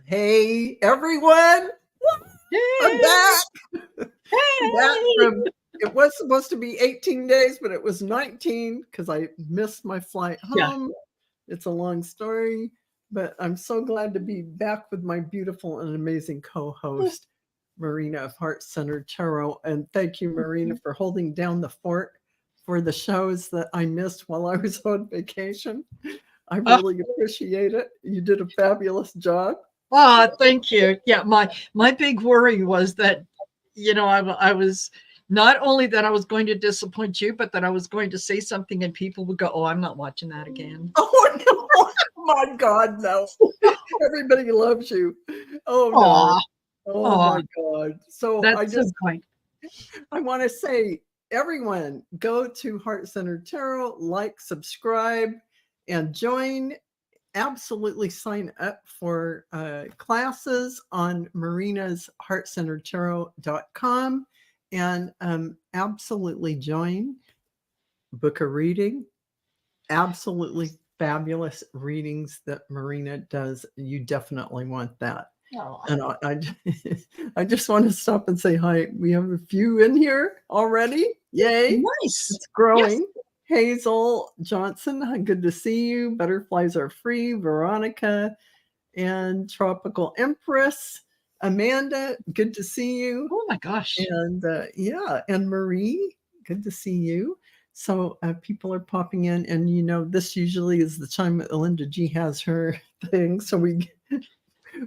Hey, everyone. I'm Hey, back. Back hey. from, it was supposed to be 18 days, but it was 19 because I missed my flight Yeah. home. It's a long story, but I'm so glad to be back with my beautiful and amazing co-host, Marina of Heart Centered Tarot. And thank you, Marina, for holding down the fort for the shows that I missed while I was on vacation. I Oh, really appreciate it. You did a fabulous job. thank you. Yeah, my big worry was that, I was not only that I was going to disappoint you, but that I was going to say something and people would go, "Oh, I'm not watching that again." Oh no! My God, no! Everybody loves you. Oh no! Aw, Oh aw, my God! So that's so kind. I want to say, everyone, go to Heart Centered Tarot, like, subscribe, and join. Absolutely sign up for classes on Marina's heartcenteredtarot.com and absolutely join. Book a reading. Absolutely fabulous readings that Marina does. You definitely want that. Oh, And I just want to stop and say hi. We have a few in here already. Yay. nice. It's Yes. growing. Hazel Johnson, good to see you. Butterflies are free. Veronica and Tropical Empress. Amanda, good to see you. Oh my gosh. And yeah, and Marie, good to see you. So people are popping in, and this usually is the time that Linda G has her thing. So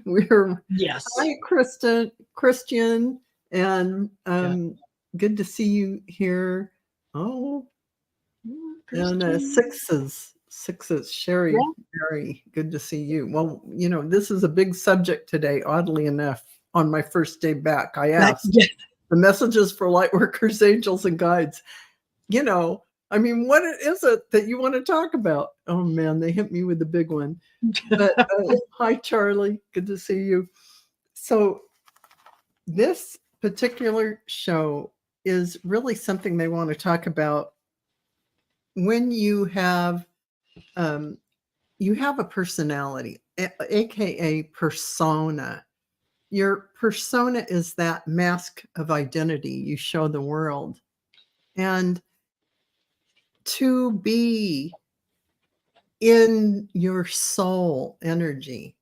we're Yes. hi, Christian, and Yeah. good to see you here. Oh, and Christian. sixes, Sherry, Yeah. very good to see you. Well, this is a big subject today. Oddly enough, on my first day back, I asked Yeah. the messages for Lightworkers, Angels, and Guides. I mean, what is it that you want to talk about? Oh man, they hit me with the big one. But hi, Charlie. Good to see you. So, this particular show is really something they want to talk about when you have a personality, aka persona. Your persona is that mask of identity you show the world. And to be in your soul energy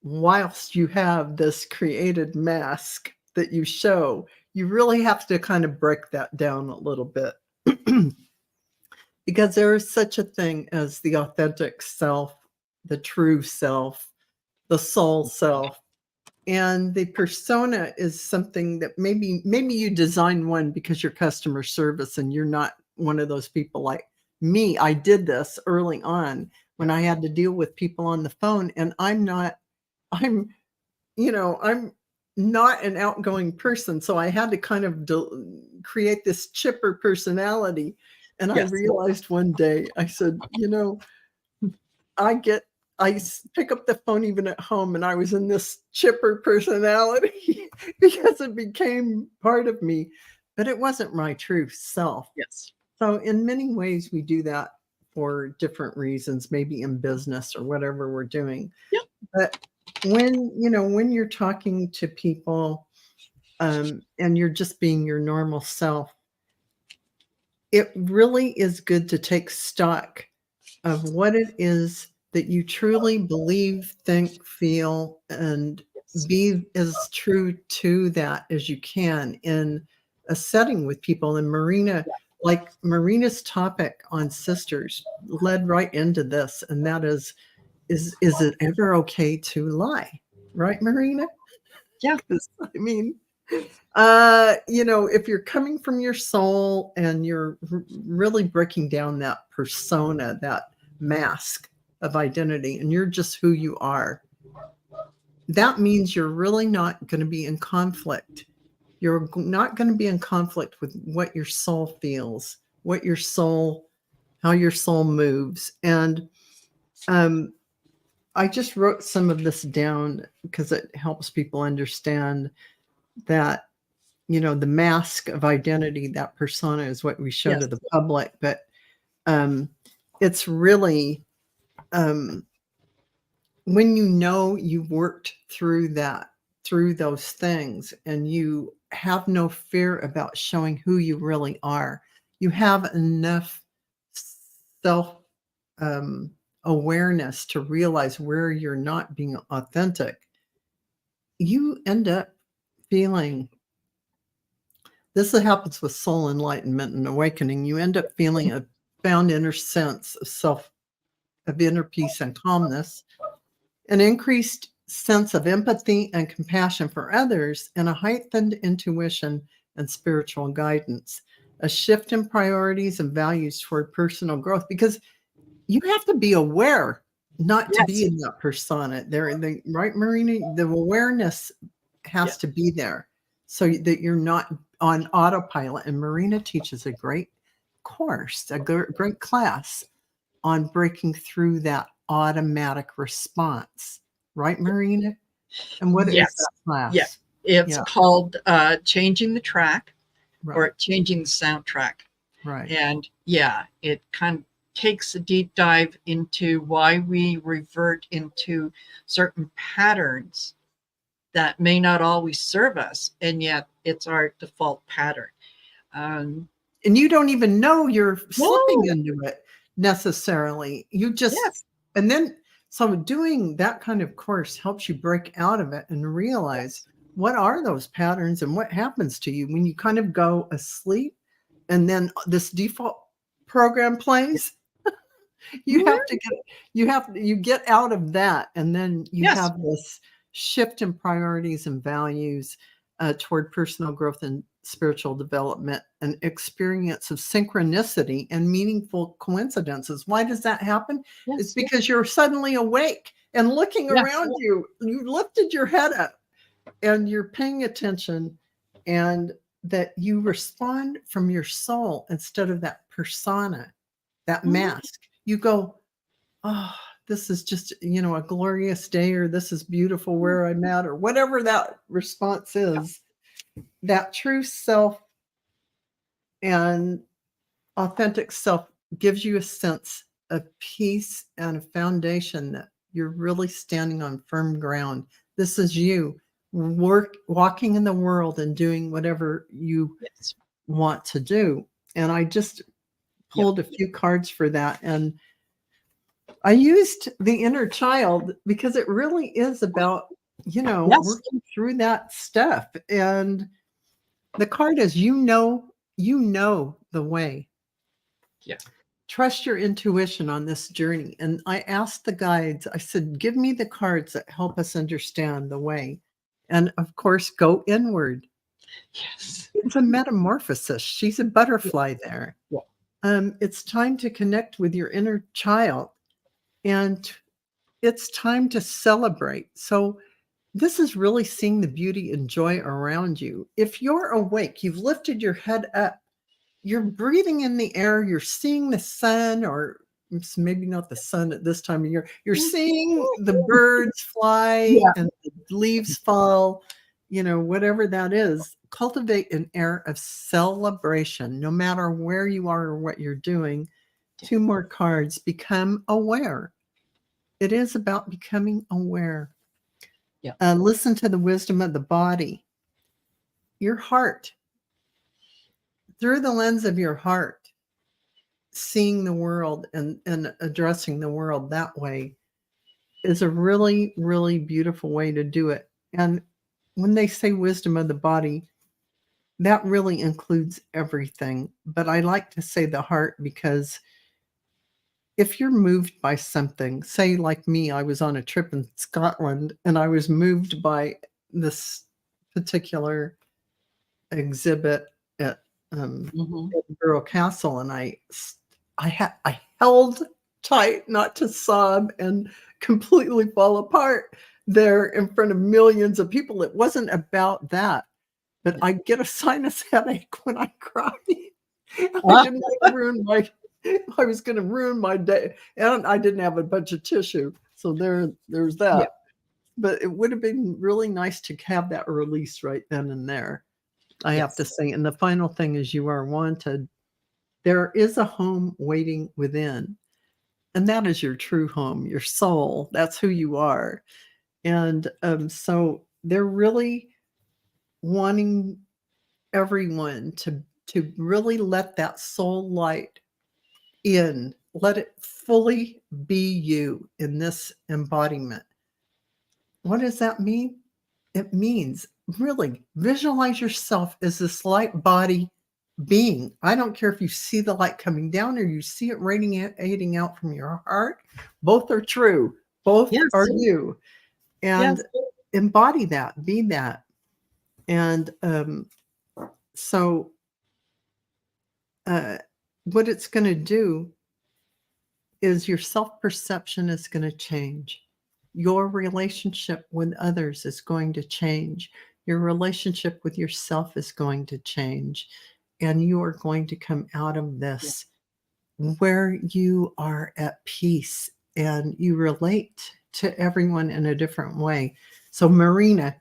whilst you have this created mask that you show, you really have to kind of break that down a little bit. Because there is such a thing as the authentic self, the true self, the soul self. And the persona is something that maybe you design one because you're customer service and you're not one of those people like me. I did this early on when I had to deal with people on the phone, and I'm not an outgoing person. So I had to kind of create this chipper personality. And I Yes. realized one day, I said, I pick up the phone even at home, and I was in this chipper personality because it became part of me, but it wasn't my true self. Yes. So in many ways, we do that for different reasons, maybe in business or whatever we're doing. Yep. But when you're talking to people, and you're just being your normal self, it really is good to take stock of what it is that you truly believe, think, feel, and be as true to that as you can in a setting with people. And Marina's topic on sisters led right into this, and that is it ever okay to lie? Right, Marina? Yeah. I mean, if you're coming from your soul and you're really breaking down that persona, that mask of identity, and you're just who you are, that means you're really not going to be in conflict. You're not going to be in conflict with what your soul feels, how your soul moves. And I just wrote some of this down because it helps people understand that the mask of identity, that persona, is what we show to the public. But it's really when you know you've worked through that, through those things, and you have no fear about showing who you really are, you have enough self um, awareness to realize where you're not being authentic, you end up feeling this happens with soul enlightenment and awakening. You end up feeling a found inner sense of self, of inner peace and calmness, an increased sense of empathy and compassion for others, and a heightened intuition and spiritual guidance, a shift in priorities and values toward personal growth, because you have to be aware not to be Yes. in that persona. Right, Marina? The awareness Yeah. has to be there so that you're not on autopilot. And Marina teaches a great course, a great class on breaking through that automatic response. Right, Marina? And what is Yes. that Yeah. class? It's Yeah, called Changing the Track right, or Changing the Soundtrack. right. And yeah, it kind of takes a deep dive into why we revert into certain patterns that may not always serve us, and yet it's our default pattern. Um, And you don't even know you're slipping no, into it necessarily. You just, yes, and then, so doing that kind of course helps you break out of it and realize yes, what are those patterns and what happens to you when you kind of go asleep and then this default program plays. You have to get, you get out of that, and then you yes, have this shift in priorities and values toward personal growth and spiritual development, an experience of synchronicity and meaningful coincidences. Why does that happen? It's yes, because you're suddenly awake and looking yes, around you. You lifted your head up and you're paying attention, and that you respond from your soul instead of that persona, that mhm, mask. You go, oh, this is just, a glorious day, or this is beautiful where I'm at, or whatever that response is. That true self and authentic self gives you a sense of peace and a foundation that you're really standing on firm ground. This is you walking in the world and doing whatever you yes, want to do. And I just yep, pulled a few cards for that. And I used the inner child because it really is about, yes, working through that stuff. And the card is, you know the way. yeah, Trust your intuition on this journey. And I asked the guides, I said, give me the cards that help us understand the way. And of course, go inward. yes, It's a metamorphosis. She's a yeah, butterfly there. yeah, It's time to connect with your inner child, and it's time to celebrate. So, this is really seeing the beauty and joy around you. If you're awake, you've lifted your head up, you're breathing in the air, you're seeing the sun, or it's maybe not the sun at this time of year. You're seeing the birds fly yeah, and the leaves fall, whatever that is. Cultivate an air of celebration, no matter where you are or what you're doing. yeah, Two more cards. Become aware. It is about becoming aware. yeah, Listen to the wisdom of the body, your heart, through the lens of your heart, seeing the world and addressing the world that way is a really, really beautiful way to do it. And when they say wisdom of the body, that really includes everything. But I like to say the heart because if you're moved by something, say like me, I was on a trip in Scotland and I was moved by this particular exhibit at mhm, Edinburgh Castle, and I held tight not to sob and completely fall apart there in front of millions of people. It wasn't about that, but yeah. I get a sinus headache when I cry. I Ah, didn't want to ruin my I was going to ruin my day, and I didn't have a bunch of tissue, so there's yeah, that. But it would have been really nice to have that release right then and there, I have to yes, say. And the final thing is, you are wanted. There is a home waiting within. And that is your true home, your soul. That's who you are. And so they're really wanting everyone to really let that soul light in, let it fully be you in this embodiment. What does that mean? It means really visualize yourself as this light body being. I don't care if you see the light coming down or you see it radiating out from your heart. Both are true. Both Yes. are you. And Yes. embody that, be that. And so what it's going to do is your self-perception is going to change. Your relationship with others is going to change. Your relationship with yourself is going to change. And you are going to come out of this where you are at peace and you relate to everyone in a different way. So, Marina,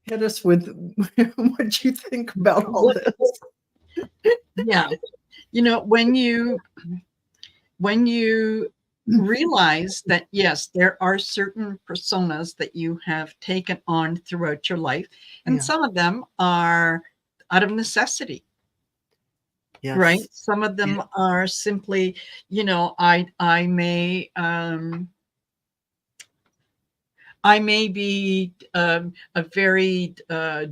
hit us with what you think about all this. Yeah. You know, when you realize that, yes, there are certain personas that you have taken on throughout your life, and Yeah. some of them are out of necessity. Yes. Right? Some of them are simply, you know, I may be a very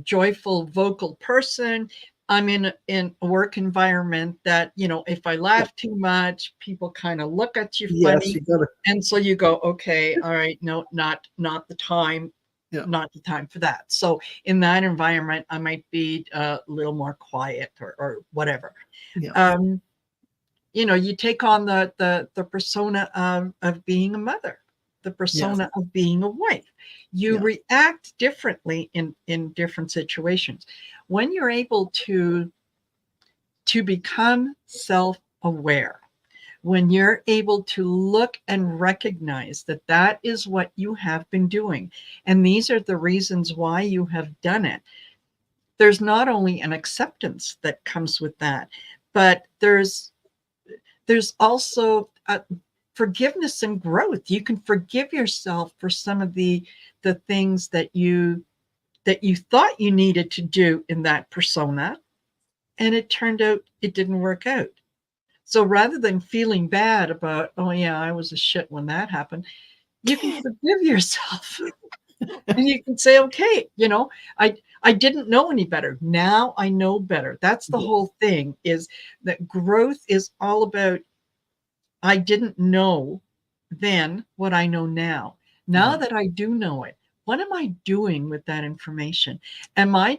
joyful, vocal person. I'm in a work environment that, you know, if I laugh too much, people kind of look at you funny. Yes, and so you go, okay, all right, no, not the time, not the time for that. So in that environment, I might be a little more quiet or whatever. Yeah. You know, you take on the persona of being a mother, the persona of being a wife. You react differently in different situations. When you're able to become self-aware, when you're able to look and recognize that that is what you have been doing, and these are the reasons why you have done it, there's not only an acceptance that comes with that, but there's also forgiveness and growth. You can forgive yourself for some of the things that you thought you needed to do in that persona, and it turned out it didn't work out. So rather than feeling bad about, oh yeah, I was a shit when that happened, you can forgive yourself. And you can say, okay, you know, I didn't know any better. Now I know better. That's the whole thing, is that growth is all about, I didn't know then what I know now. Now that I do know it, what am I doing with that information? Am I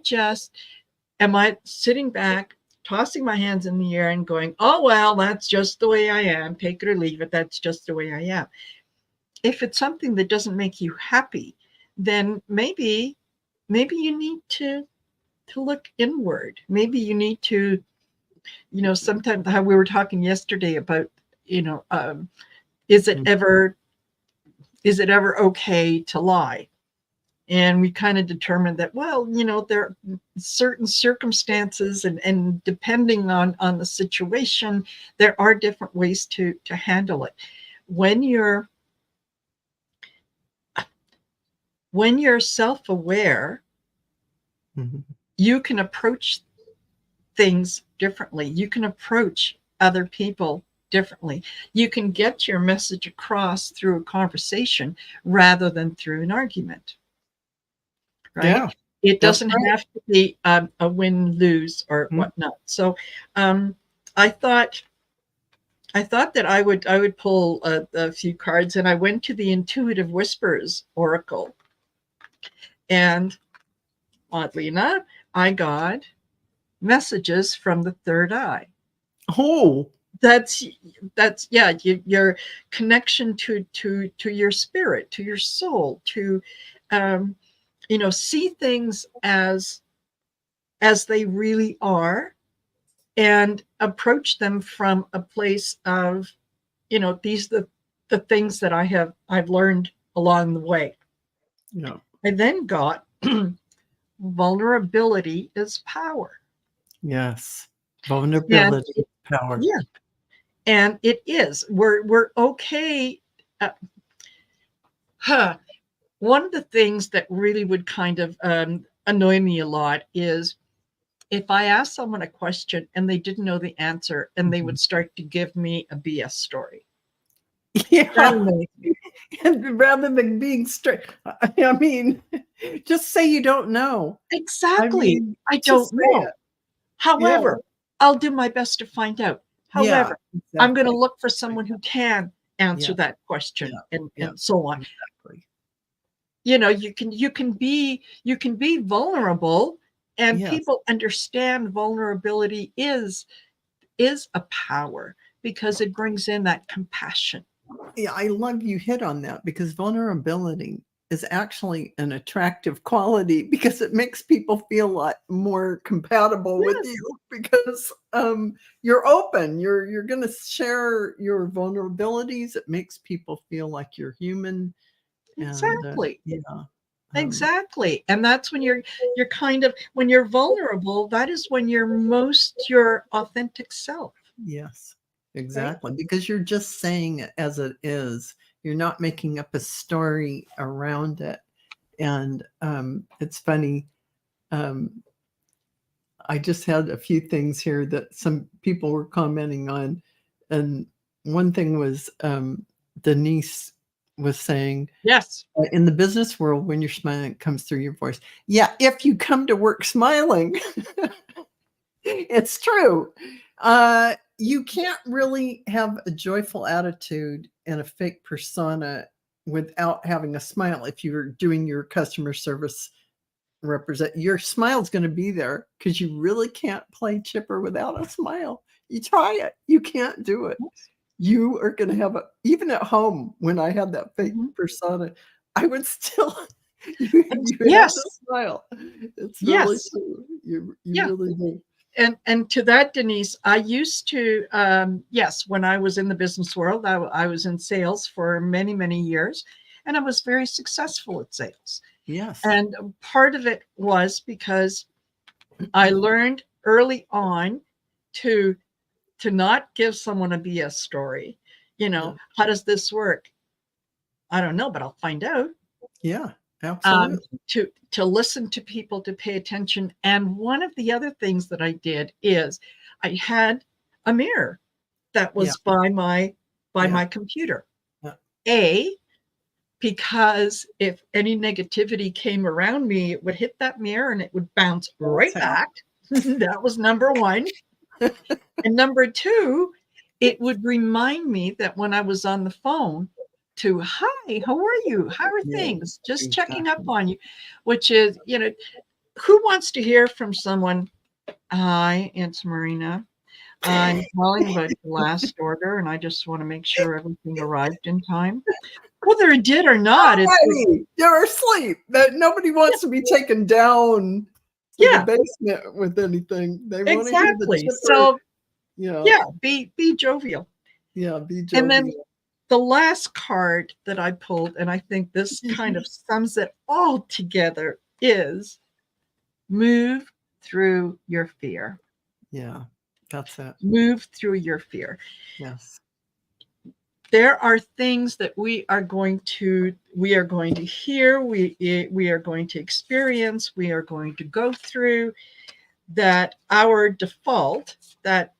sitting back, tossing my hands in the air and going, oh, well, that's just the way I am. Take it or leave it. That's just the way I am. If it's something that doesn't make you happy, then maybe you need to look inward. Maybe you need to, you know, sometimes how we were talking yesterday about, you know, is it ever okay to lie? And we kind of determined that, well, you know, there are certain circumstances and depending on the situation, there are different ways to handle it. When you're self-aware, you can approach things differently. You can approach other people differently. You can get your message across through a conversation rather than through an argument. Right? Yeah, it doesn't have to be a win-lose or whatnot. So I thought that I would pull a few cards, and I went to the Intuitive Whispers Oracle. And oddly enough, I got messages from the third eye. Oh, that's yeah, your connection to your spirit, to your soul, to you know, see things as they really are, and approach them from a place of, you know, these are the things that I've learned along the way. yeah. I then got vulnerability is power. Yes. Vulnerability, power. Yeah. And it is. We're okay. Uh, huh. One of the things that really would kind of annoy me a lot is if I asked someone a question and they didn't know the answer and they Mhm. would start to give me a BS story. That Yeah. annoys me. And rather than being straight, I mean, just say you don't know. I Exactly. mean, I just don't say know. it. Yeah. However, I'll do my best to find out. Yeah, However, I'm going to exactly. look for someone who can answer Yeah, that yeah, question yeah, and so on. exactly. You know, you can be vulnerable, and Yes. people understand vulnerability is a power because it brings in that compassion. Yeah, I love you hit on that because vulnerability is actually an attractive quality because it makes people feel a lot more compatible with Yes, you because you're open. You're going to share your vulnerabilities. It makes people feel like you're human, and exactly. yeah, um, Exactly. And that's when you're kind of when you're vulnerable, that is when you're most your authentic self, yes, right? exactly. Because you're just saying it as it is. You're not making up a story around it. And it's funny. Um, I just had a few things here that some people were commenting on. And one thing was Denise was saying, Yes. in the business world, when you're smiling, it comes through your voice. Yeah, if you come to work smiling, it's true. You can't really have a joyful attitude and a fake persona without having a smile if you're doing your customer service represent your smile's going to be there because you really can't play chipper without a smile. You try it, you can't do it. Yes. You are going to have a even at home when I had that fake Mhm. persona, I would still you have to Yes. smile. It's really Yes. true. You Yeah. really do. And to that, Denise, I used to yes, when I was in the business world, I was in sales for many, many years, and I was very successful at sales. Yes. And part of it was because I learned early on to not give someone a BS story. You Yeah. know, how does this work? I don't know, but I'll find out. Yeah. Um, Absolutely. to listen to people, to pay attention. And one of the other things that I did is I had a mirror that Yeah. was by Yeah. my computer. Yeah. A, because if any negativity came around me, it would hit that mirror and it would bounce That's right back. That was number one. And number two, it would remind me that when I was on the phone to, hi, how are you? How are Yeah. things? Just checking up Exactly. on you, which is, who wants to hear from someone? Hi, it's Marina. I'm calling about the last order and I just want to make sure everything arrived in time. Whether it did or not, it's like, Alrighty, you're asleep. That nobody yeah, wants to be taken down to the yeah, basement with anything. They want to hear the exactly. chipper. So Yeah, yeah, be jovial. yeah, be And then jovial. the last card that I pulled, and I think this kind Mhm. of sums it all together, is move through your fear. Yeah, that's it. Move through your fear. Yes. There are things that we are going to hear, we are going to experience, we are going to go through, that our default, that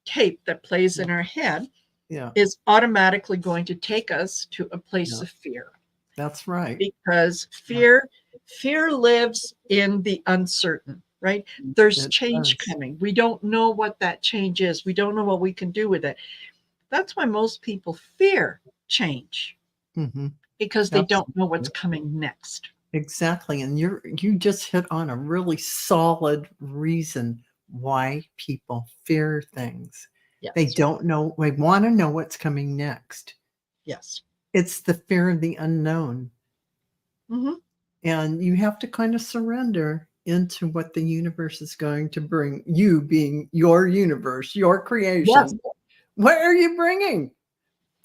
tape that plays Yeah, in our head, yeah, is automatically going to take us to a place yeah. of fear, That's right. because Yeah, fear lives in the uncertain, right? There's it change does. coming. We don't know what that change is. We don't know what we can do with it. That's why most people fear change, Hmm. because they don't know what's Absolutely. coming next. Exactly. And you just hit on a really solid reason why people fear things. They Yes. don't know, they want to know what's coming next. Yes. It's the fear of the unknown, Hmm. and you have to kind of surrender into what the universe is going to bring, you being your universe, your Yes. creation. What are you bringing?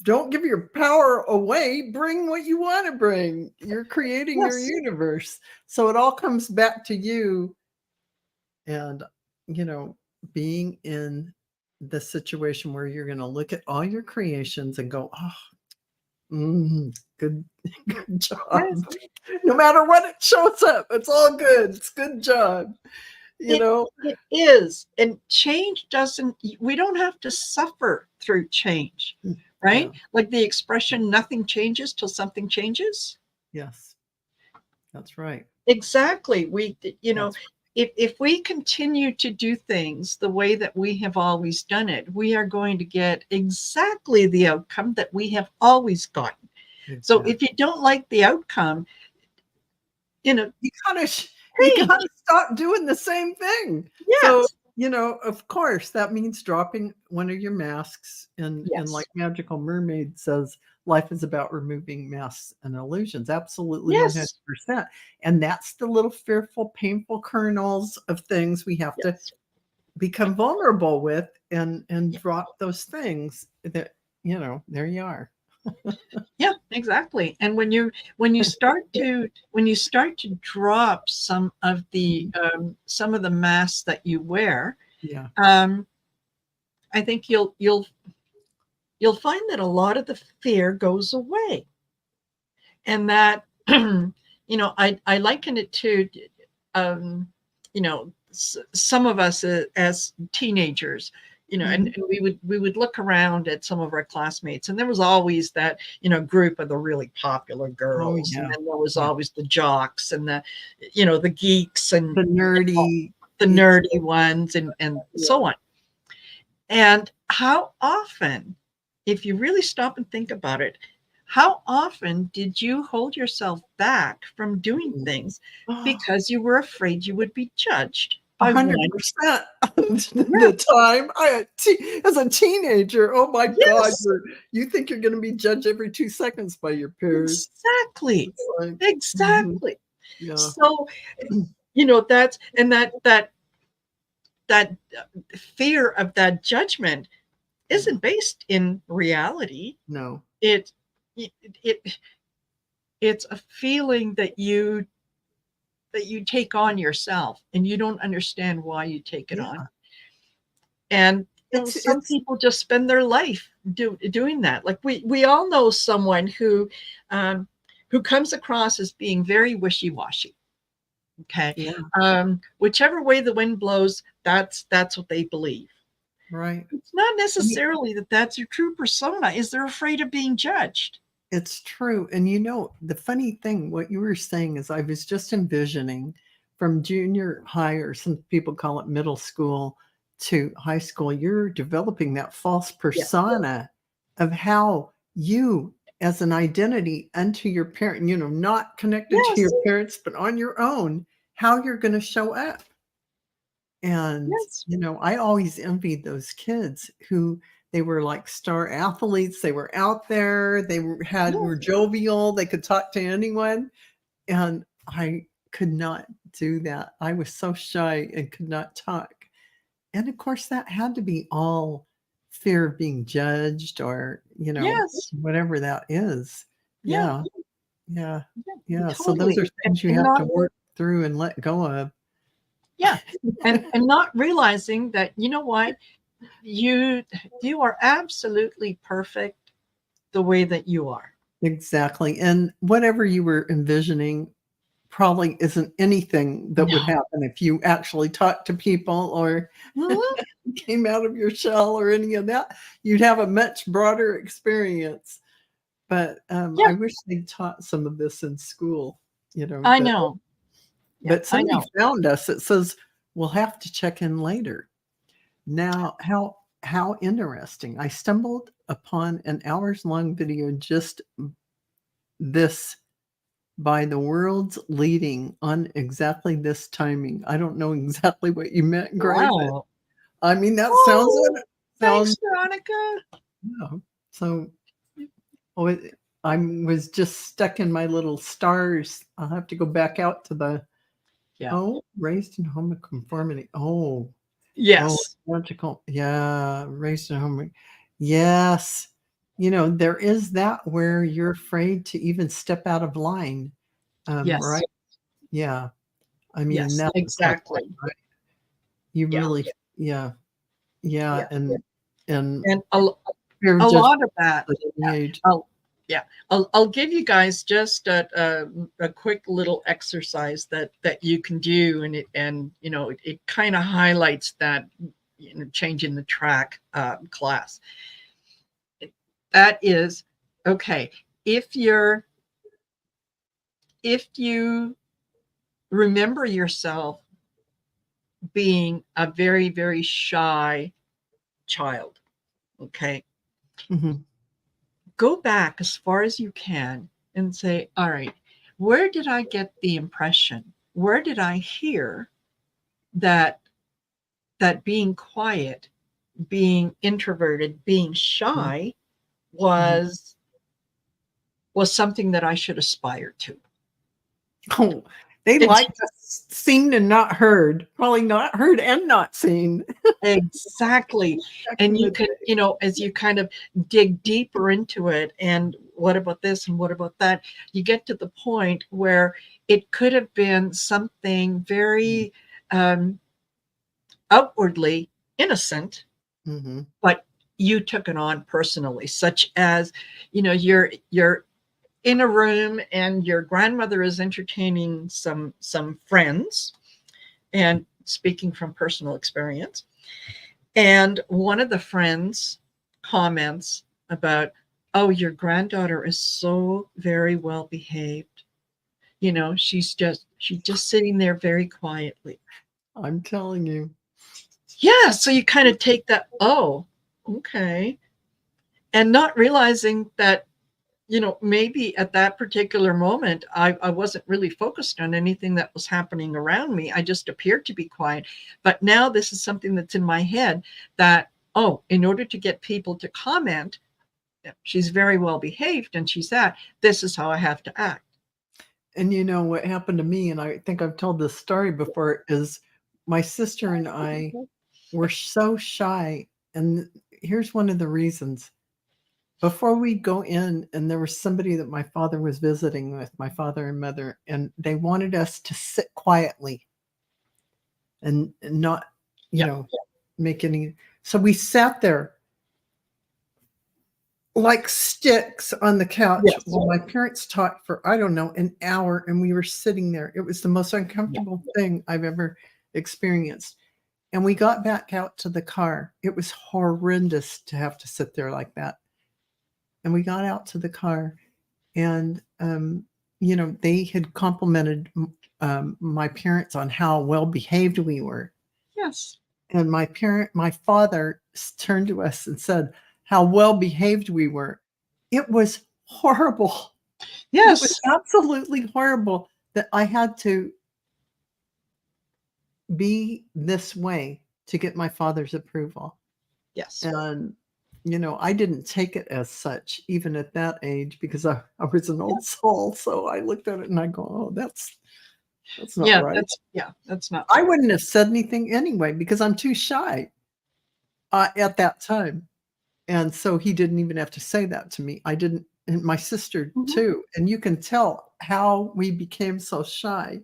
Don't give your power away. Bring what you want to bring. You're creating your Yes. universe. So it all comes back to you and, you know, being in the situation where you're going to look at all your creations and go, oh, good, good job. Yes. No matter what it shows up, it's all good. It's good job. You know? It is. And change doesn't, we don't have to suffer through change, right? Yeah. Like the expression, nothing changes till something changes. Yes. That's right. Exactly. We, That's if we continue to do things the way that we have always done it, we are going to get exactly the outcome that we have always gotten. So if you don't like the outcome, you gotta stop doing the same thing. Yes. So, of course, that means dropping one of your masks. And like Magical Mermaid says, life is about removing masks and illusions. Absolutely, 100%. And that's the little fearful, painful kernels of things we have to become vulnerable with and drop those things that, there you are. Yeah, exactly. And when you start to drop some of the masks that you wear, I think you'll find that a lot of the fear goes away, and that I liken it to some of us as teenagers. And we would look around at some of our classmates, and there was always that group of the really popular girls, and then there was always the jocks and the the geeks and the nerdy ones and so on. And how often, if you really stop and think about it, how often did you hold yourself back from doing things because you were afraid you would be judged? 100% the time as a teenager. Oh my God, you think you're going to be judged every 2 seconds by your peers. Exactly. Like, exactly. Yeah. So, that's that fear of that judgment isn't based in reality. No. It's a feeling that you take on yourself, and you don't understand why you take it on. And some people just spend their life doing that. Like we all know someone who comes across as being very wishy-washy. Okay. Whichever way the wind blows, that's what they believe. Right. It's not necessarily that that's your true persona. Is they're afraid of being judged. It's true. And the funny thing, what you were saying is I was just envisioning from junior high, or some people call it middle school, to high school, you're developing that false persona of how you as an identity unto your parent, not connected to your parents, but on your own, how you're going to show up. And, I always envied those kids who they were like star athletes. They were out there. They were jovial. They could talk to anyone. And I could not do that. I was so shy and could not talk. And of course, that had to be all fear of being judged, or, whatever that is. Yeah. So those are things you have to work through and let go of. Yeah. And not realizing that, what, you are absolutely perfect the way that you are. Exactly. And whatever you were envisioning probably isn't anything that would happen if you actually talked to people or came out of your shell or any of that. You'd have a much broader experience. But I wish they taught some of this in school. I know. But somebody found us. It says we'll have to check in later. Now, how interesting. I stumbled upon an hours-long video just this by the world's leading on exactly this timing. I don't know exactly what you meant, Greg. Wow. I mean, that sounds thanks, Veronica. Yeah. So I was just stuck in my little stars. I'll have to go back out to the raised in home conformity. Yes. Logical. Yeah, raised in home. Yes. There is that where you're afraid to even step out of line. Right? Yeah. I mean, that's exactly. right. You really, Yeah, and And fear a of judgment lot of that. at any age. I'll, yeah, I'll give you guys just a quick little exercise that you can do, and it kind of highlights that change in the track class. That is okay. If you remember yourself being a very, very shy child, okay, Mhm. go back as far as you can and say, all right, where did I get the impression? Where did I hear that being quiet, being introverted, being Mhm. shy Mhm. was something that I should aspire to? Oh, they It's like to seen and not heard. Probably not heard and not seen exactly. back And in you the can, day. as you kind of dig deeper into it, and what about this and what about that, you get to the point where it could have been something very um, outwardly innocent, Mhm. but you took it on personally, such as, you're in a room and your grandmother is entertaining some friends, and speaking from personal experience, and one of the friends comments about, oh, your granddaughter is so very well behaved. She's just sitting there very quietly. I'm telling you. Yeah, so you kind of take that, oh, okay. And not realizing that, maybe at that particular moment, I wasn't really focused on anything that was happening around me. I just appeared to be quiet. But now this is something that's in my head that, oh, in order to get people to comment, she's very well behaved and she's that, this is how I have to act. And you know what happened to me, and I think I've told this story before, is my sister and I were so shy, and here's one of the reasons. Before we go in, and there was somebody that my father was visiting with, my father and mother, and they wanted us to sit quietly and not, you Yeah. know, make any, so we sat there like sticks on the couch Yes. while my parents talked for, I don't know, an hour, and we were sitting there. It was the most Yeah. uncomfortable thing I've ever experienced. And we got back out to the car. It was horrendous to have to sit there like that. And we got out to the car, and, they had complimented my parents on how well behaved we were. Yes. And my father turned to us and said how well behaved we were. It was horrible. It was Yes. absolutely horrible that I had to be this way to get my father's approval. Yes. And, I didn't take it as such even at that age because I was an Yeah. old soul. So I looked at it and I go, oh, that's not Yeah. right. That's not I right. wouldn't have said anything anyway because I'm too shy at that time. And so he didn't even have to say that to me. I didn't, and my sister Mhm. too. And you can tell how we became so shy.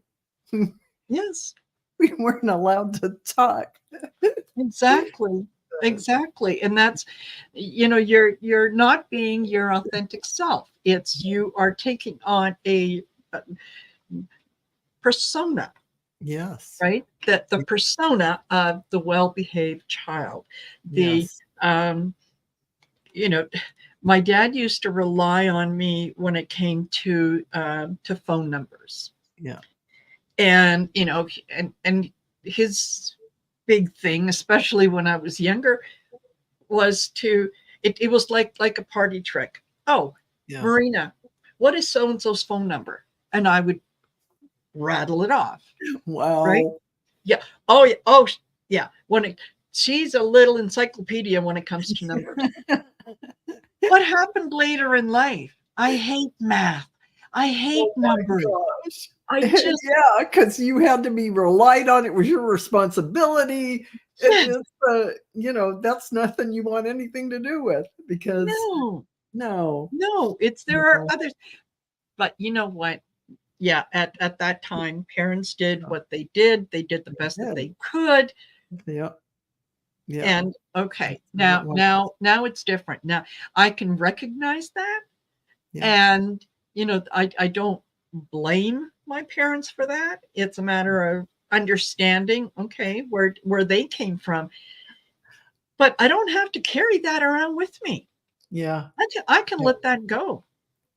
Yes. We weren't allowed to talk. Exactly. Exactly. And that's, you're not being your authentic self. It's you are taking on a persona, Yes. right? That the persona of the well-behaved child. The Yes. um, you know, my dad used to rely on me when it came to phone numbers, Yeah. and and his big thing, especially when I was younger, was it was like a party trick. Oh, Yeah. Marina, what is so and so's phone number? And I would rattle it off, right? Wow. Yeah. Oh, yeah. Oh, yeah. She's a little encyclopedia when it comes to numbers. What happened later in life? I hate math. I hate Oh my numbers. gosh. I just, Yeah, because you had to be relied on. It was your responsibility. yes, That's nothing you want anything to do with because no, no, no. There are no. others, but you know what? Yeah, at that time, parents did what they did. They did the best that Yeah. they could. Yeah. Yeah. And okay, That's what it was. now it's different. Now I can recognize that, Yeah. and I don't blame my parents for that. It's a matter of understanding, okay, where they came from. But I don't have to carry that around with me. Yeah. I can Yeah. let that go.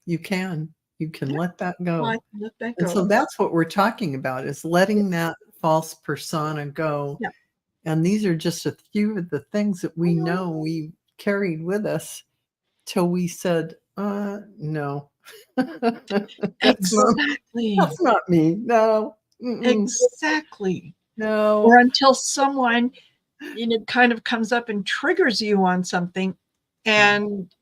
You can. You can Yeah, let that I go. can let that And so go. that's what we're talking about, is letting that false persona go. Yeah. And these are just a few of the things that we Mhm. know we carried with us till we said, no. Exactly. That's not me. No. Mm-mm. Exactly. Or No. until someone, kind of comes up and triggers you on something Yeah. and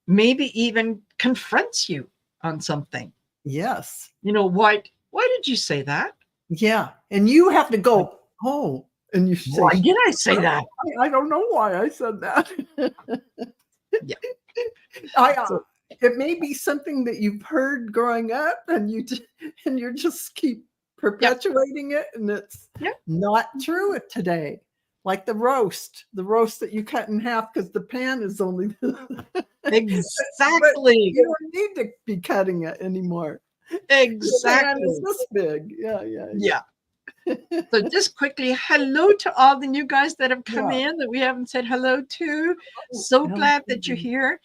maybe even confronts you on something. Yes. Why did you say that? Yeah. And you have to Like, go, oh, and you say, why did I say that? I don't know why I said that. Yeah. I So it may be something that you've heard growing up, and and you just keep yeah, perpetuating it, and it's yeah, not true today. Like the roast that you cut in half because the pan is only, but exactly. you don't need to be cutting it anymore. The pan is Exactly. this big. Yeah, yeah, Yeah. yeah. So just quickly, hello to all the new guys that have come Yeah. in that we haven't said hello to. So glad that you're here.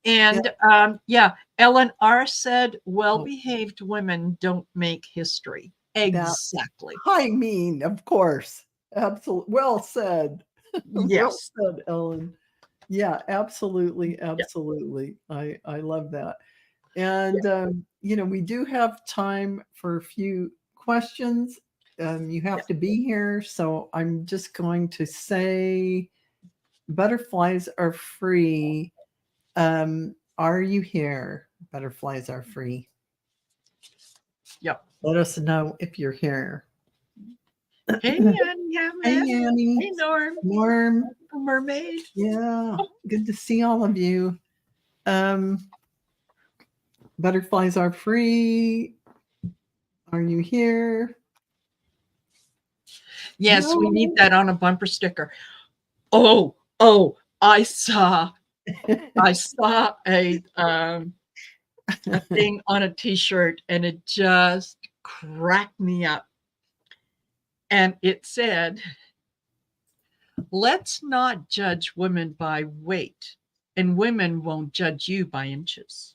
Yeah. And yeah, Ellen R said, Oh, well-behaved women don't make history. that Exactly. I mean, of course. Absolutely. Well said. Well Yes. said, Ellen. Yeah, absolutely, Yeah. absolutely. I love that. And we do have time for a few questions. You Yeah. have to be here, so I'm just going to say butterflies are free. Are you here? Butterflies are free. Yep. Let us know if you're here. Hey, Annie Hey, Hamlet. Annie. Hey, Norm. Norm. Mermaid. Yeah, good to see all of you. Um, Butterflies are free. Are you here? Yes, we need No. that on a bumper sticker. Oh, I saw a thing on a t-shirt and it just cracked me up. And it said, let's not judge women by weight, and women won't judge you by inches.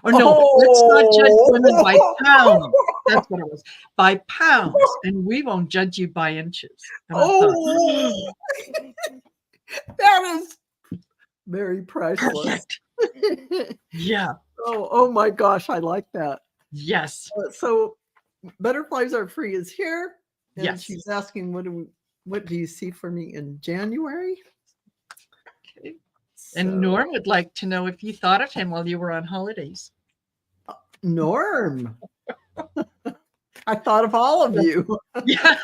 Or no, let's not judge women by pounds. That's what it was. By pounds, and we won't judge you by inches. And I thought, Oh, that is very priceless. perfect. Yeah. Oh my gosh, I like that. Yes. So butterflies are free is here, and Yes. she's asking, what do you see for me in January? Okay. And So Norm would like to know if you thought of him while you were on holidays. Norm, I thought of all of you. Yeah.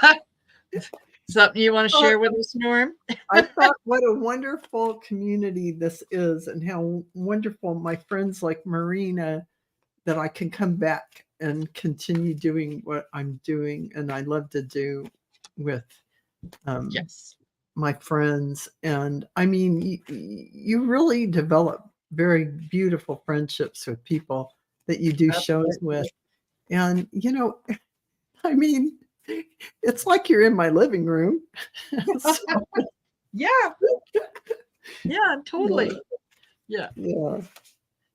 Something you want to But share with us, Norm? I thought what a wonderful community this is, and how wonderful my friends like Marina, that I can come back and continue doing what I'm doing and I love to do with Yes. my friends. And I mean, you really develop very beautiful friendships with people that you do shows with. Absolutely. And, I mean, it's like you're in my living room. So, Yeah. Yeah, yeah, totally. Yeah. yeah.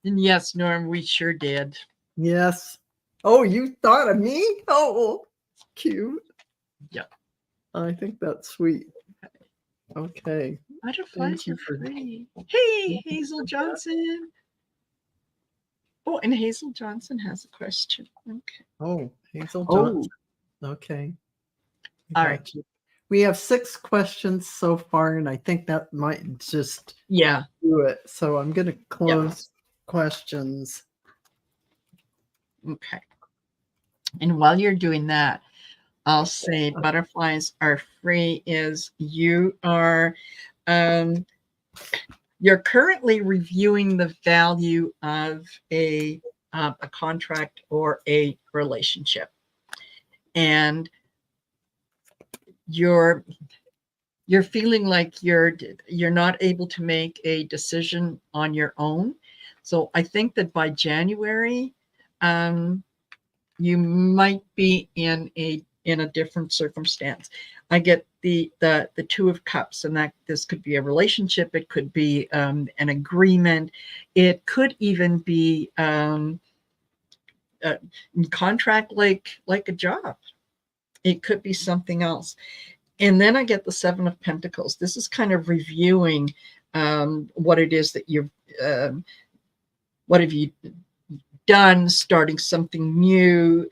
And yes, Norm, we sure did. Yes. Oh, you thought of me? Oh, cute. Yeah. I think that's sweet. Okay. Butterflies Thank you are for free. Hey, thank you Hazel for that. Johnson. Oh, and Hazel Johnson has a question. Okay. Oh, Hazel Oh, Johnson. Okay. I all right. got you. We have 6 questions so far, and I think that might just Yeah. do it. So I'm going to Yep. close questions. Okay. And while you're doing that, I'll say butterflies are free is um, you're currently reviewing the value of a contract or a relationship, and you're you're feeling like you're not able to make a decision on your own. So I think that by January, you might be in a different circumstance. I get the Two of Cups, and that this could be a relationship, it could be an agreement, it could even be a contract, like a job. It could be something else. And then I get the Seven of Pentacles. This is kind of reviewing what it is that you've what have you done, starting something new,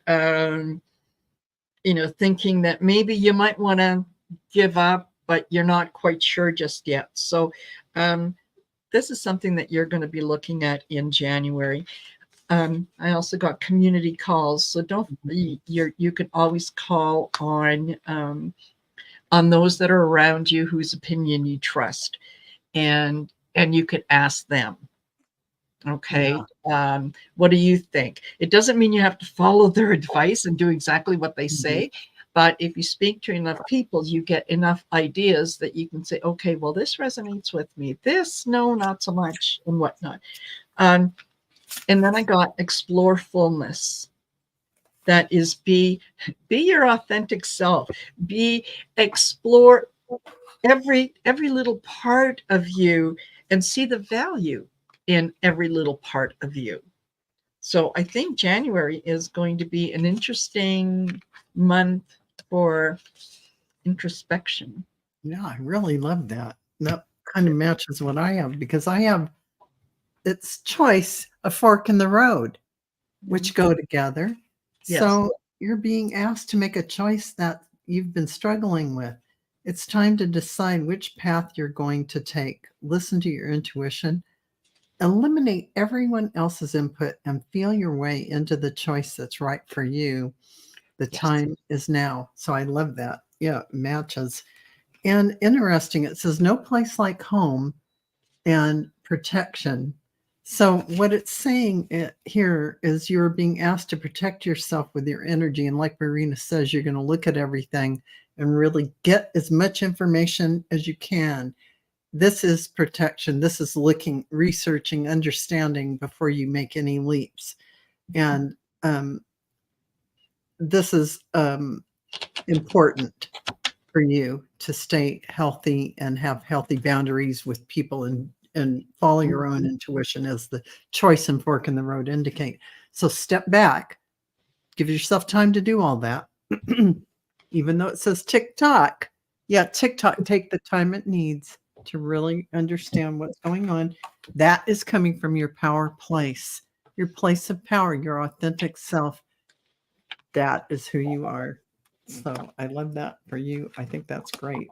thinking that maybe you might want to give up, but you're not quite sure just yet. So this is something that you're going to be looking at in January. I also got community calls. So you can always call on those that are around you whose opinion you trust, and you could ask them, okay, what do you think? It doesn't mean you have to follow their advice and do exactly what they say, but if you speak to enough people, you get enough ideas that you can say, okay, well, this resonates with me, this no, not so much, and whatnot. And then I got explore fullness. That is, be your authentic self. Explore every little part of you and see the value in every little part of you. So I think January is going to be an interesting month for introspection. Yeah, I really love that. That kind of matches what I have, because I have, it's choice, a fork in the road, which go together. Yes. So you're being asked to make a choice that you've been struggling with. It's time to decide which path you're going to take. Listen to your intuition. Eliminate everyone else's input and feel your way into the choice that's right for you. The time is now. So I love that. Yeah, it matches. And interesting, it says no place like home and protection. So what it's saying here is you're being asked to protect yourself with your energy. And like Marina says, you're going to look at everything and really get as much information as you can. This is protection. This is looking, researching, understanding before you make any leaps. And this is important for you to stay healthy and have healthy boundaries with people, and follow your own intuition, as the choice and fork in the road indicate. So step back, give yourself time to do all that. Even though it says TikTok, TikTok, take the time it needs to really understand what's going on. That is coming from your power place, your place of power, your authentic self. That is who you are. So I love that for you. I think that's great.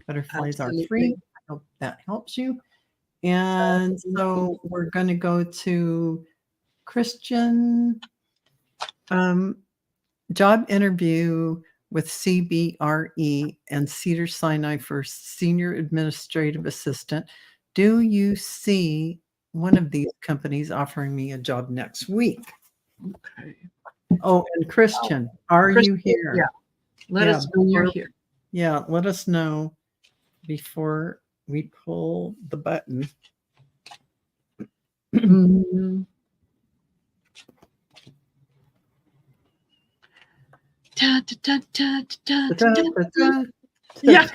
Butterflies are free. I hope that helps you. And so we're going to go to Christian. Job interview with CBRE and Cedar Sinai for senior administrative assistant. Do you see one of these companies offering me a job next week? Okay. Oh, and Christian, are you here? Yeah. Let us know you're here. Yeah, let us know before we pull the button. Yeah.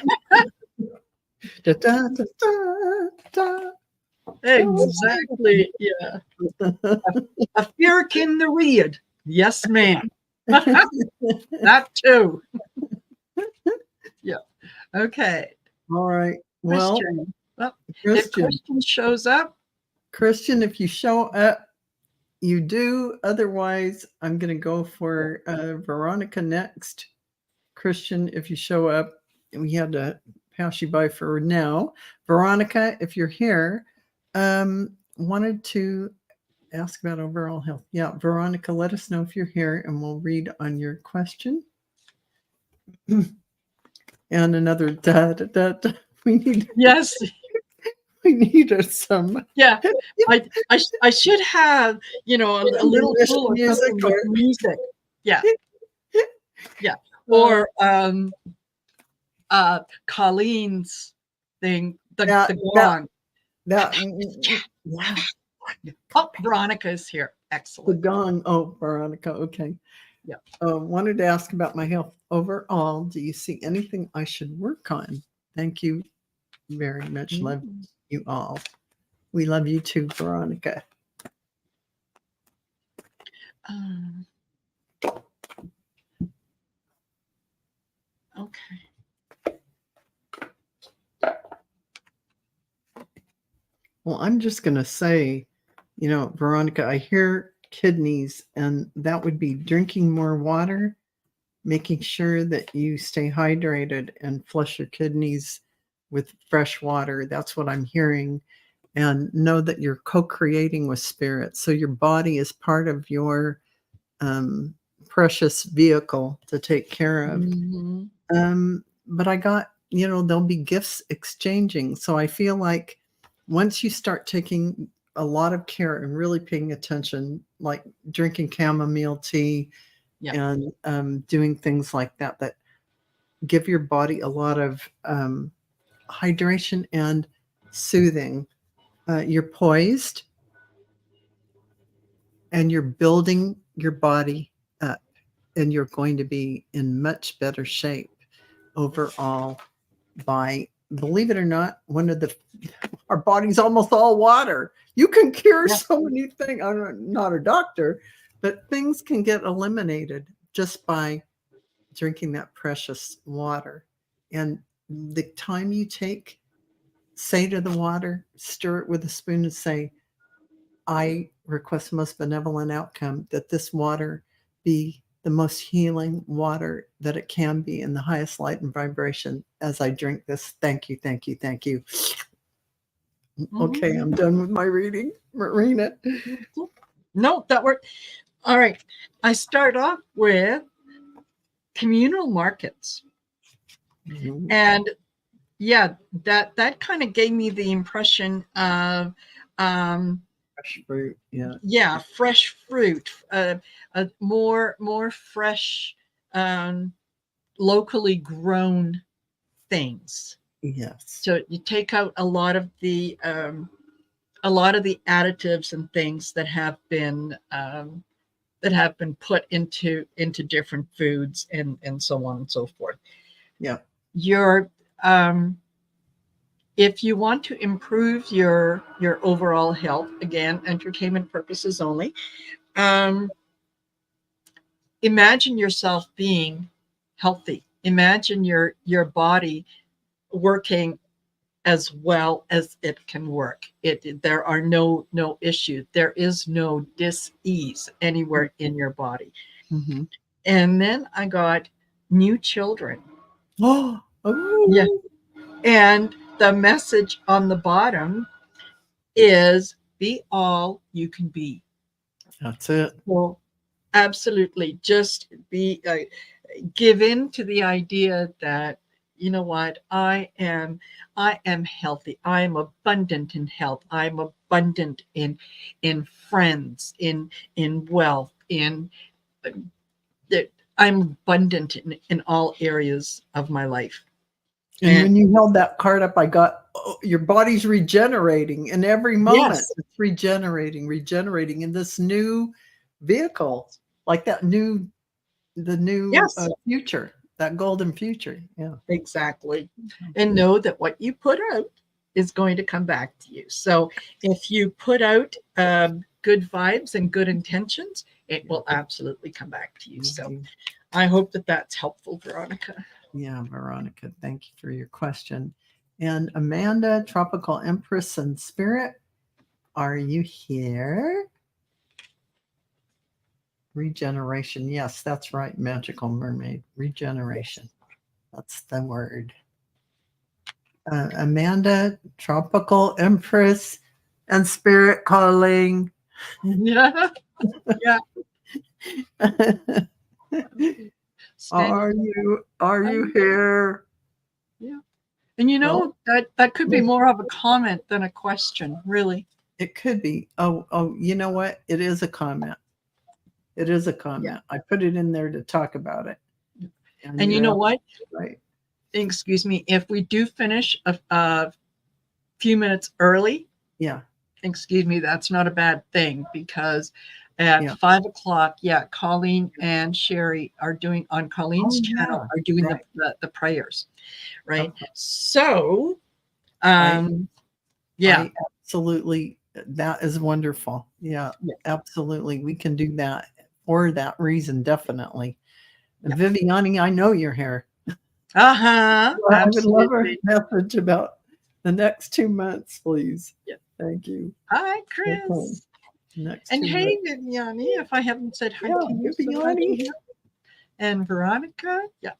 Exactly. Yeah. A furic in the read. Yes, ma'am. That too. Yeah. Okay. All right. Well, if Christian shows up. Christian, if you show up, you do. Otherwise, I'm going to go for Veronica next. Christian, if you show up, we had to pass you by for now. Veronica, if you're here, wanted to ask about overall health. Yeah, Veronica, let us know if you're here and we'll read on your question. And another we need. Yes. We needed some. Yeah, I should have, a little tool or something with music. Yeah. Yeah. Or Colleen's thing, the That gong. yeah, Oh, Veronica's here. the Excellent. gong. Oh, Veronica. Okay. Yeah. Wanted to ask about my health overall. Do you see anything I should work on? Thank you very much. Love you all. We love you too, Veronica. Okay. Well, I'm just going to say, Veronica, I hear kidneys, and that would be drinking more water, making sure that you stay hydrated and flush your kidneys with fresh water. That's what I'm hearing. And know that you're co-creating with spirit. So your body is part of your precious vehicle to take care of. But I got, there'll be gifts exchanging. So I feel like once you start taking a lot of care and really paying attention, like drinking chamomile tea and doing things like that, that give your body a lot of hydration and soothing. You're poised and you're building your body up, and you're going to be in much better shape overall by, believe it or not, our body's almost all water. You can cure so many things. I'm not a doctor, but things can get eliminated just by drinking that precious water. And the time you take, say to the water, stir it with a spoon and say, I request most benevolent outcome that this water be the most healing water that it can be in the highest light and vibration as I drink this. Thank you, thank you, thank you. Okay, I'm done with my reading. Marina. No, that worked. All right. I start off with communal markets. And that kind of gave me the impression of fresh fruit. Fresh fruit, more fresh, locally grown things. Yes. So you take out a lot of the additives and things that have been put into different foods and so on and so forth. Yeah. Your if you want to improve your overall health, again, entertainment purposes only, imagine yourself being healthy. Imagine your body working as well as it can work. There are no issues. There is no dis-ease anywhere in your body. And then I got new children. Oh. Yeah. And the message on the bottom is be all you can be. That's it. Well, absolutely. Just give in to the idea that, you know what, I am healthy. I am abundant in health. I'm abundant in friends, in wealth, I'm abundant in all areas of my life. And when you held that card up, I got, your body's regenerating in every moment. Yes. It's regenerating in this new vehicle, like the new future, that golden future. Yeah, exactly. And know that what you put out is going to come back to you. So if you put out good vibes and good intentions, it will absolutely come back to you. So I hope that that's helpful, Veronica. Yeah, Veronica, thank you for your question. And Amanda, Tropical Empress and Spirit, are you here? Regeneration. Yes, that's right. Magical Mermaid. Regeneration. That's the word. Amanda, Tropical Empress and Spirit calling. Yeah. Yeah. Are you here? Yeah. And that could be more of a comment than a question, really. It could be. Oh, you know what? It is a comment. It is a comment. I put it in there to talk about it. And you know what? Right. excuse me, if we do finish a few minutes early, Yeah. excuse me, that's not a bad thing, because at Yeah. 5 o'clock, yeah, Colleen and Sherry are doing on Colleen's channel, Yeah. are doing Right. the prayers, right? Okay. So, I yeah. absolutely, that is wonderful. Yeah, Yeah. absolutely. We can do that for that reason, definitely. Yeah. Viviani, I know you're here. Uh-huh. Well, I would love a Absolutely. message about the next 2 months, please. Yeah. Thank you. Hi, Okay. Chris. Next And 2 hey, months. Viviani, if I haven't said hi Yeah, to you, so glad you're Viviani. here. And Veronica, yeah.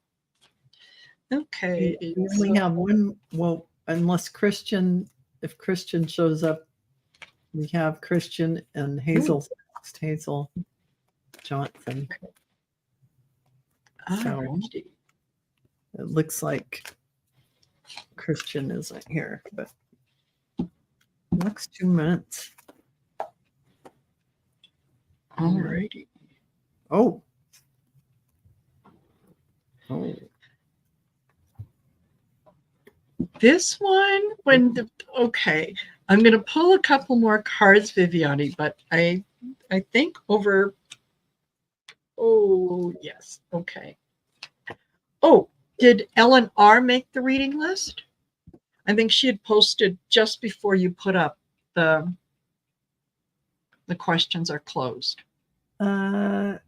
Okay. We only have one, well, unless Christian, if Christian shows up, we have Christian and Hazel's next, Hazel Johnson. So Alrighty. it looks like Christian isn't here, but next 2 months. Alrighty. Oh. This one, okay, I'm going to pull a couple more cards, Viviani, but I think over, oh, yes, okay. Oh, did Ellen R. make the reading list? I think she had posted just before you put up the questions are closed. I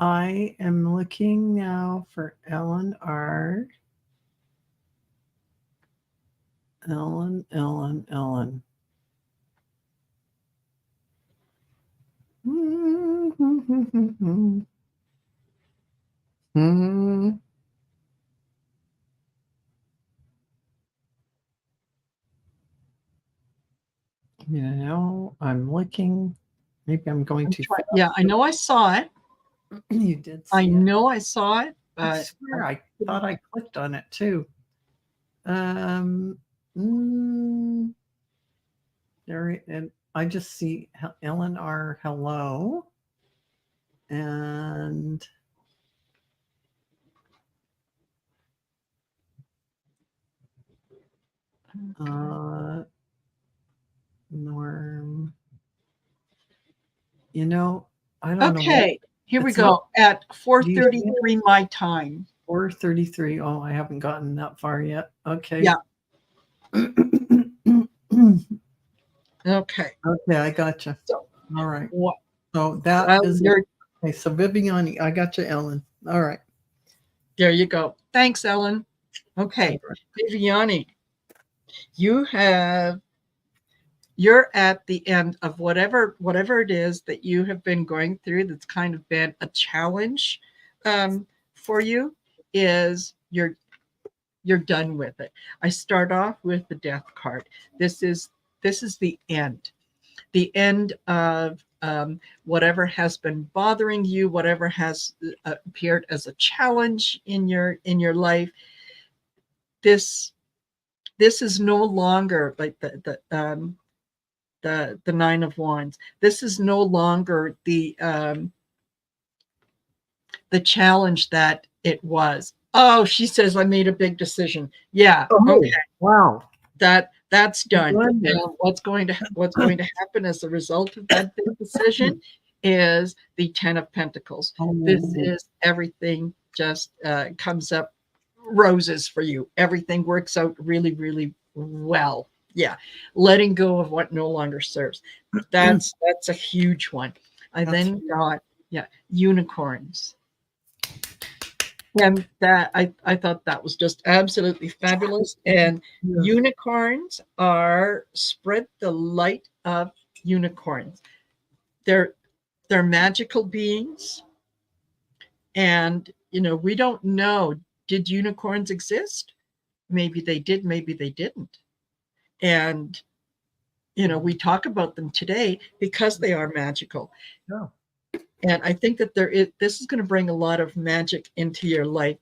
am looking now for Ellen R. Ellen. You know, I'm looking. Maybe I'm going too fast. Yeah, I know I saw it. You did see I it. know I saw it, but I swear I thought I clicked on it too. There, and I just see Ellen R. Hello, and Norm. You know, I don't know. Okay, here we It's not- go at 4:33 my time. 4:33. Oh, I haven't gotten that far yet. Okay. Yeah. Okay. Okay, I gotcha. So, all right. what? So that Well, is okay. So Viviani, I got you, Ellen. All right. There you go. Thanks, Ellen. Okay, Viviani, you're at the end of whatever it is that you have been going through that's kind of been a challenge for you. Is you're done with it. I start off with the death card. This is the end of whatever has been bothering you, whatever has appeared as a challenge in your life. This is no longer like the Nine of Wands. This is no longer the challenge that it was. Oh, she says I made a big decision. Yeah. Oh, okay. Wow. That's done. And what's going to happen as a result of that big decision is the Ten of Pentacles. This is everything just comes up roses for you. Everything works out really, really well. Yeah. Letting go of what no longer serves. That's a huge one. I then got unicorns. And that I thought that was just absolutely fabulous. And unicorns are spread the light of unicorns. They're magical beings. And we don't know, did unicorns exist? Maybe they did, maybe they didn't. And we talk about them today because they are magical. Yeah. And I think that this is going to bring a lot of magic into your life.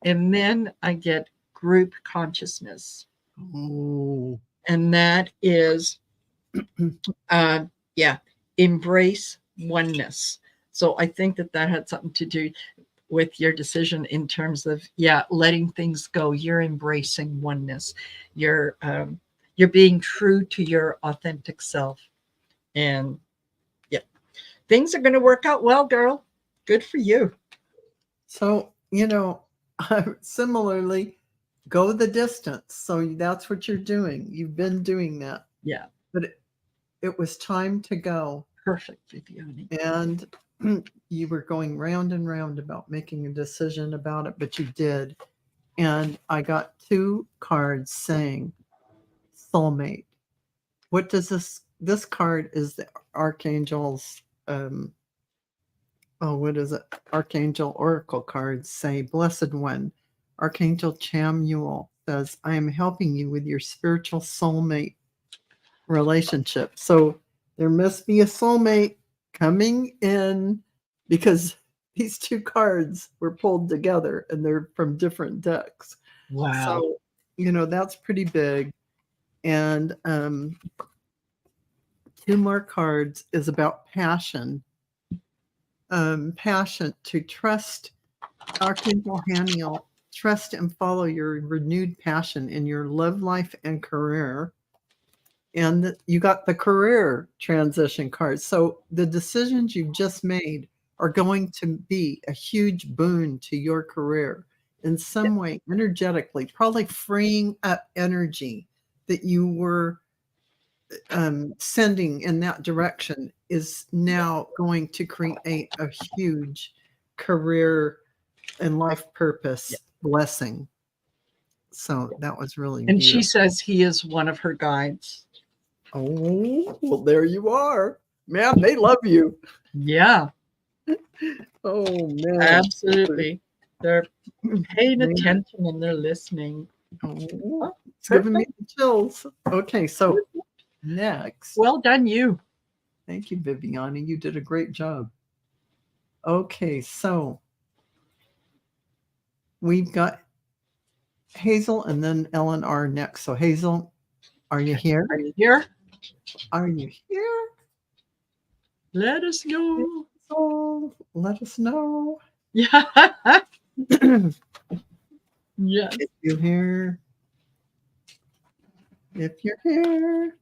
And then I get group consciousness. Ooh. And that is, embrace oneness. So I think that had something to do. with your decision in terms of letting things go. You're embracing oneness. You're being true to your authentic self, and things are going to work out well, girl. Good for you. So, similarly, go the distance. So that's what you're doing. You've been doing that. Yeah. But it was time to go. Perfect, Viviani. And you were going round and round about making a decision about it, but you did. And I got 2 cards saying soulmate. What does this card is the Archangel's what is it? Archangel Oracle cards say, Blessed One. Archangel Chamuel says, I am helping you with your spiritual soulmate relationship. So there must be a soulmate coming in, because these 2 cards were pulled together and they're from different decks. Wow. So, that's pretty big. And 2 more cards is about passion. Passion to trust. Archangel Haniel, trust and follow your renewed passion in your love life and career. And you got the career transition card. So the decisions you've just made are going to be a huge boon to your career in some way, energetically, probably freeing up energy that you were sending in that direction is now going to create a huge career and life purpose blessing. So that was really And beautiful. she says he is one of her guides. Oh, well, there you are. Man, they love you. Yeah. Oh, man. Absolutely. They're paying attention and they're listening. Oh, it's giving me the chills. Okay, so next. Well done, you. Thank you, Viviani. You did a great job. Okay, so we've got Hazel and then Ellen R next. So Hazel, are you here? Are you here? Are you here? Let us know. So let us know. Yeah. Yes. If you're here. If you're here.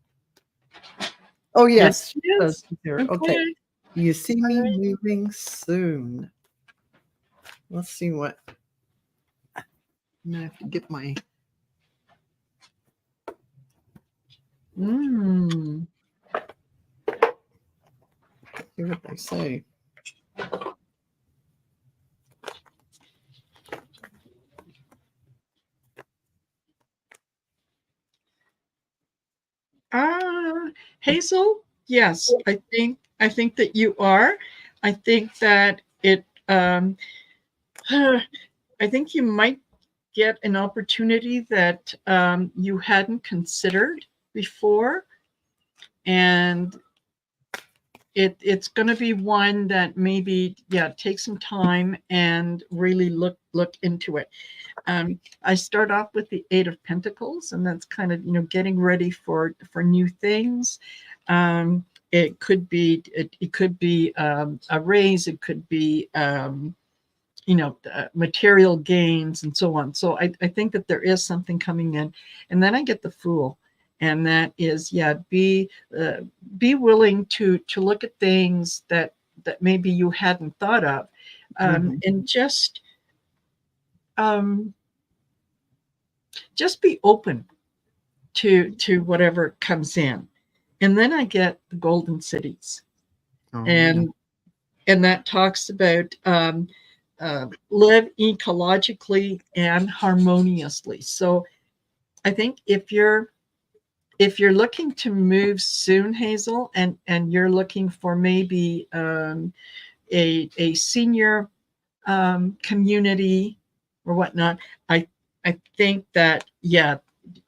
Oh, yes. Yes. Here. Okay. You see me moving soon. Let's see what. I'm going to have to get my. See what they say. Hazel, yes, I think that you are. I think that it I think you might get an opportunity that you hadn't considered before, and it's going to be one that maybe take some time and really look into it. I start off with the 8 of Pentacles, and that's kind of getting ready for new things. It could be a raise, it could be material gains and so on. So I think that there is something coming in. And then I get the Fool, and that is be willing to look at things that maybe you hadn't thought of, and just be open to whatever comes in. And then I get the Golden Cities, and that talks about live ecologically and harmoniously. So I think if you're looking to move soon, Hazel, and you're looking for maybe a senior community or whatnot, I think that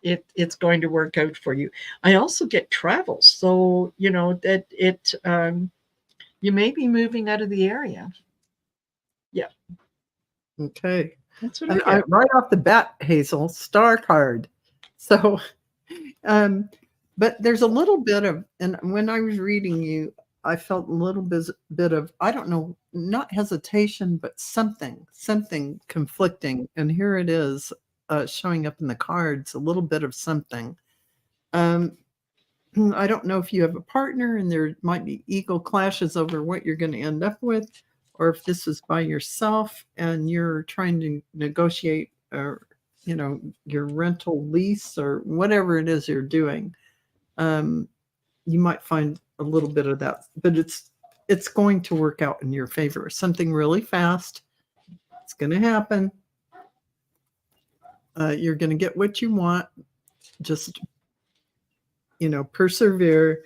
it's going to work out for you. I also get travel, so that you may be moving out of the area. Yeah. Okay. That's what and I get. right off the bat, Hazel, star card. So, but there's a little bit of, and when I was reading you, I felt a little bit of, I don't know, not hesitation, but something conflicting. And here it is, showing up in the cards, a little bit of something. Um, I don't know if you have a partner and there might be ego clashes over what you're going to end up with, or if this is by yourself and you're trying to negotiate, your rental lease or whatever it is you're doing. You might find a little bit of that, but it's going to work out in your favor. Something really fast. It's going to happen. You're going to get what you want. Just persevere.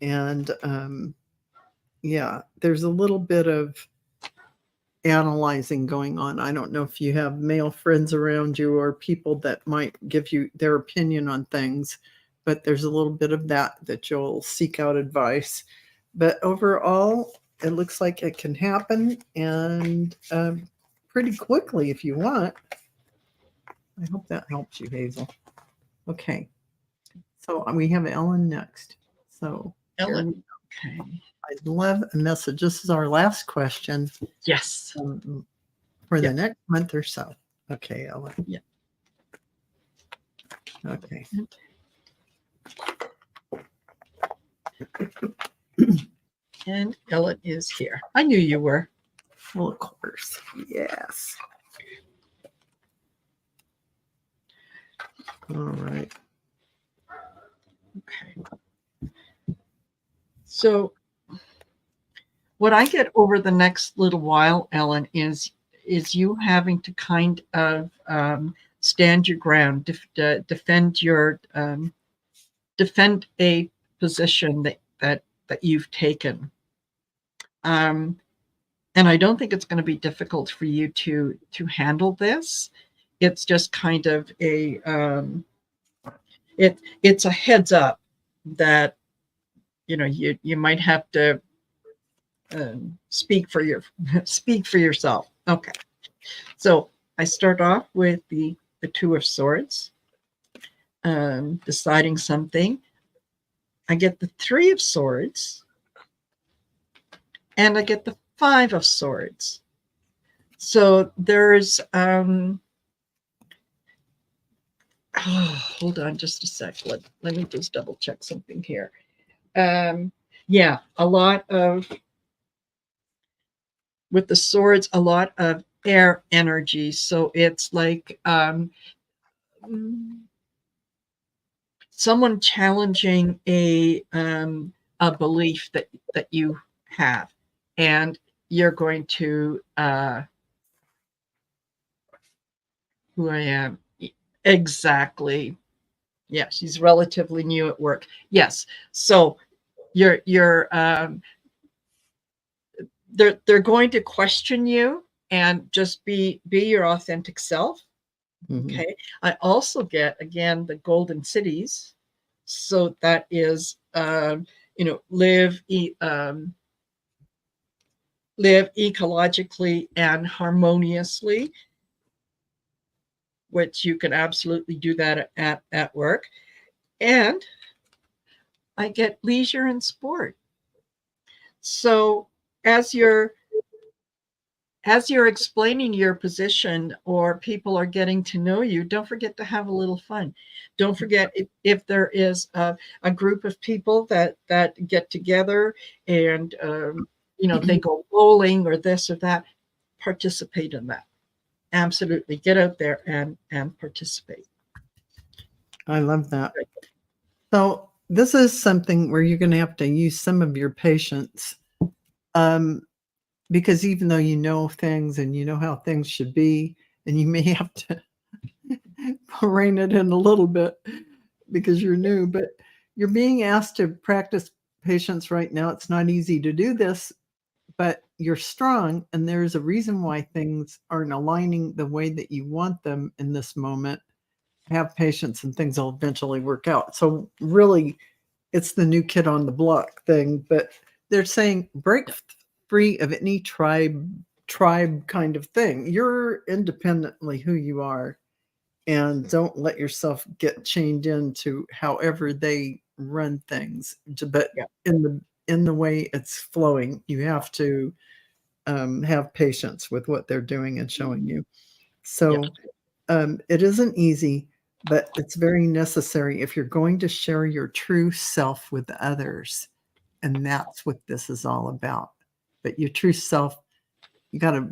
And yeah, there's a little bit of analyzing going on. I don't know if you have male friends around you or people that might give you their opinion on things, but there's a little bit of that you'll seek out advice. But overall, it looks like it can happen, and pretty quickly if you want. I hope that helps you, Hazel. Okay. So we have Ellen next. So Ellen. Okay. I'd love a message. This is our last question. Yes. For the next month or so. Okay, Ellen. Yeah. Okay. And Ellen is here. I knew you were. Well, of course. Yes. All right. Okay. So what I get over the next little while, Ellen, is you having to kind of stand your ground, defend a position that you've taken. And I don't think it's going to be difficult for you to handle this. It's just kind of it's a heads up that you might have to speak for yourself. Okay, so I start off with the Two of Swords, deciding something. I get the Three of Swords, and I get the Five of Swords. So there's hold on just a sec. Let me just double check something here. Yeah, a lot of, with the swords, a lot of air energy. So it's like someone challenging a belief that you have, and you're going to who I am. Exactly. Yeah, she's relatively new at work. Yes. So you're they're going to question you, and just be your authentic self. Mm-hmm. Okay. I also get, again, the golden cities. So that is live ecologically and harmoniously, which you can absolutely do that at work. And I get leisure and sport. So as you're explaining your position, or people are getting to know you, don't forget to have a little fun. Don't forget, if there is a group of people that get together and they go bowling or this or that, participate in that. Absolutely, get out there and participate. I love that. So this is something where you're going to have to use some of your patience, because even though you know things and you know how things should be, and you may have to rein it in a little bit because you're new, but you're being asked to practice patience right now. It's not easy to do this, but you're strong, and there's a reason why things aren't aligning the way that you want them in this moment. Have patience and things will eventually work out. So really, it's the new kid on the block thing, but they're saying break free of any tribe kind of thing. You're independently who you are, and don't let yourself get chained into however they run things. But in the way it's flowing. You have to have patience with what they're doing and showing you. So it isn't easy, but it's very necessary if you're going to share your true self with others. And that's what this is all about. But your true self, you got to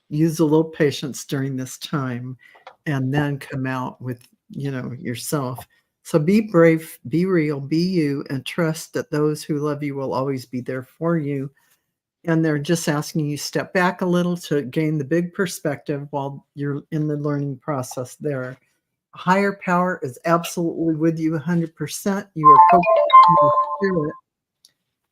use a little patience during this time and then come out with, yourself. So be brave, be real, be you, and trust that those who love you will always be there for you. And they're just asking you step back a little to gain the big perspective while you're in the learning process there. Higher power is absolutely with you 100%. You are co-creating with spirit.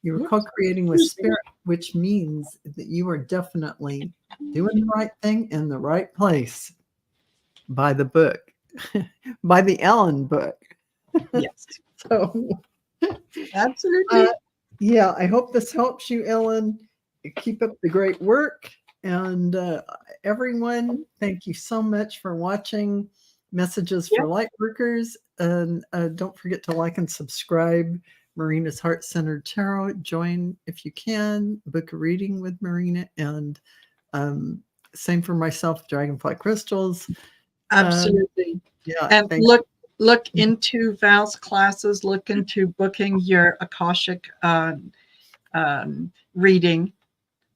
You are co-creating with spirit, which means that you are definitely doing the right thing in the right place by the book, by the Ellen book. Yes. So, Absolutely. Yeah, I hope this helps you, Ellen. Keep up the great work. And everyone, thank you so much for watching Messages for Lightworkers. And don't forget to like and subscribe Marina's Heart-Centered Tarot. Join if you can, book a reading with Marina. And same for myself, Dragonfly Crystals. Absolutely. Yeah. And look into Val's classes, look into booking your Akashic reading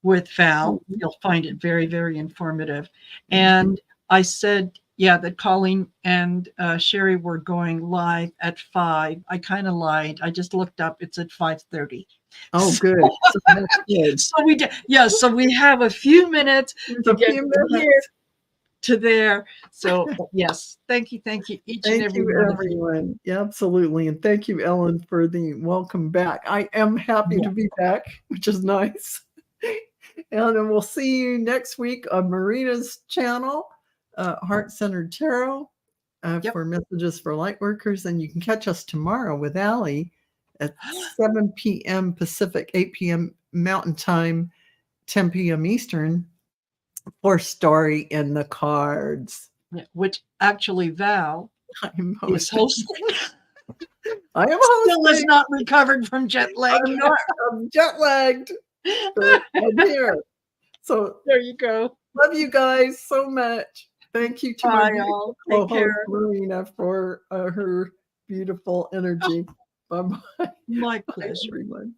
with Val. You'll find it very, very informative. And I said, that Colleen and Sherry were going live at 5. I kind of lied. I just looked up. It's at 5:30. Oh, good. So we did. So we have a few minutes to get from here to there. So yes, thank you each and every one of you. Yeah, absolutely. And thank you, Ellen, for the welcome back. I am happy to be back, which is nice. And we'll see you next week on Marina's channel, Heart-Centered Tarot, for Messages for Lightworkers. And you can catch us tomorrow with Allie at 7 p.m. Pacific, 8 p.m. Mountain Time, 10 p.m. Eastern, for Story in the Cards. Which actually Val is hosting. I am hosting. Still is not recovered from jet lag. I'm jet lagged. I'm here. So there you go. Love you guys so much. Thank you to my co-host Marina for her beautiful energy. Bye-bye. My pleasure. Everyone.